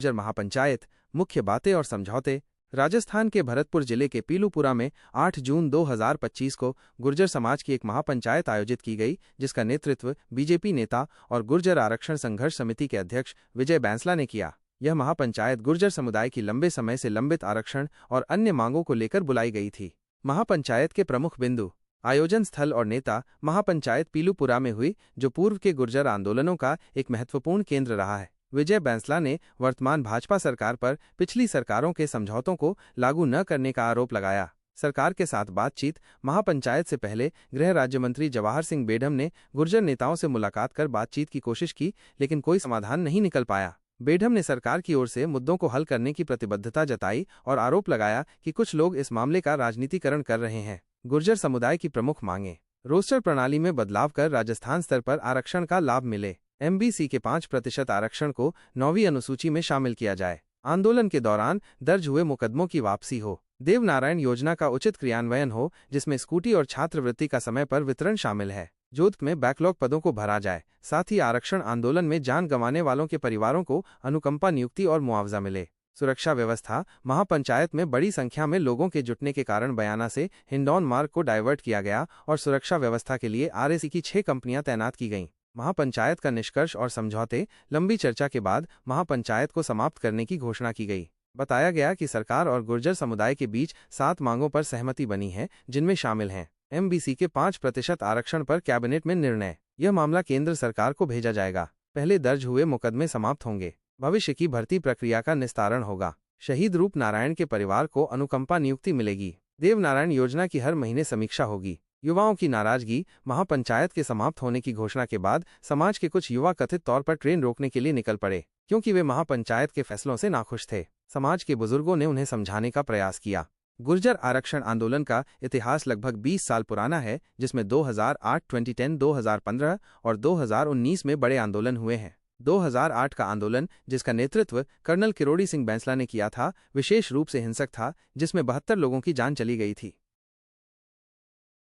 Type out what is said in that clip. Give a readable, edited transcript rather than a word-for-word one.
गुर्जर महापंचायत, मुख्य बातें और समझौते। राजस्थान के भरतपुर जिले के पीलूपुरा में 8 जून 2025 को गुर्जर समाज की एक महापंचायत आयोजित की गई, जिसका नेतृत्व बीजेपी नेता और गुर्जर आरक्षण संघर्ष समिति के अध्यक्ष विजय बैंसला ने किया। यह महापंचायत गुर्जर समुदाय की लंबे समय से लंबित आरक्षण और अन्य मांगों को लेकर बुलाई गई थी। महापंचायत के प्रमुख बिंदु, आयोजन स्थल और नेता। महापंचायत पीलूपुरा में हुई, जो पूर्व के गुर्जर आंदोलनों का एक महत्वपूर्ण केंद्र रहा है। विजय बैंसला ने वर्तमान भाजपा सरकार पर पिछली सरकारों के समझौतों को लागू न करने का आरोप लगाया। सरकार के साथ बातचीत। महापंचायत से पहले गृह राज्य मंत्री जवाहर सिंह बेढम ने गुर्जर नेताओं से मुलाकात कर बातचीत की कोशिश की, लेकिन कोई समाधान नहीं निकल पाया। बेढम ने सरकार की ओर से मुद्दों को हल करने की प्रतिबद्धता जताई और आरोप लगाया कि कुछ लोग इस मामले का राजनीतिकरण कर रहे हैं। गुर्जर समुदाय की प्रमुख मांगें, रोस्टर प्रणाली में बदलाव कर राजस्थान स्तर पर आरक्षण का लाभ मिले। एमबीसी के 5% आरक्षण को 9वीं अनुसूची में शामिल किया जाए। आंदोलन के दौरान दर्ज हुए मुकदमों की वापसी हो। देवनारायण योजना का उचित क्रियान्वयन हो, जिसमें स्कूटी और छात्रवृत्ति का समय पर वितरण शामिल है। जोधपुर में बैकलॉग पदों को भरा जाए। साथ ही आरक्षण आंदोलन में जान गंवाने वालों के परिवारों को अनुकंपा नियुक्ति और मुआवजा मिले। सुरक्षा व्यवस्था। महापंचायत में बड़ी संख्या में लोगों के जुटने के कारण बयाना से हिंडौन मार्ग को डाइवर्ट किया गया और सुरक्षा व्यवस्था के लिए आरएसी की 6 कंपनियां तैनात की गईं। महापंचायत का निष्कर्ष और समझौते। लंबी चर्चा के बाद महापंचायत को समाप्त करने की घोषणा की गई। बताया गया कि सरकार और गुर्जर समुदाय के बीच 7 मांगों पर सहमति बनी है, जिनमें शामिल हैं एमबीसी के 5% आरक्षण पर कैबिनेट में निर्णय। यह मामला केंद्र सरकार को भेजा जाएगा। पहले दर्ज हुए मुकदमे समाप्त होंगे। भविष्य की भर्ती प्रक्रिया का निस्तारण होगा। शहीद रूप नारायण के परिवार को अनुकंपा नियुक्ति मिलेगी। देवनारायण योजना की हर महीने समीक्षा होगी। युवाओं की नाराजगी। महापंचायत के समाप्त होने की घोषणा के बाद समाज के कुछ युवा कथित तौर पर ट्रेन रोकने के लिए निकल पड़े, क्योंकि वे महापंचायत के फैसलों से नाखुश थे। समाज के बुजुर्गों ने उन्हें समझाने का प्रयास किया। गुर्जर आरक्षण आंदोलन का इतिहास लगभग 20 साल पुराना है, जिसमें 2008, 2010, 2015 और 2019 में बड़े आंदोलन हुए हैं। 2008 का आंदोलन, जिसका नेतृत्व कर्नल किरोड़ी सिंह बैंसला ने किया था, विशेष रूप से हिंसक था, जिसमें 72 लोगों की जान चली गई थी।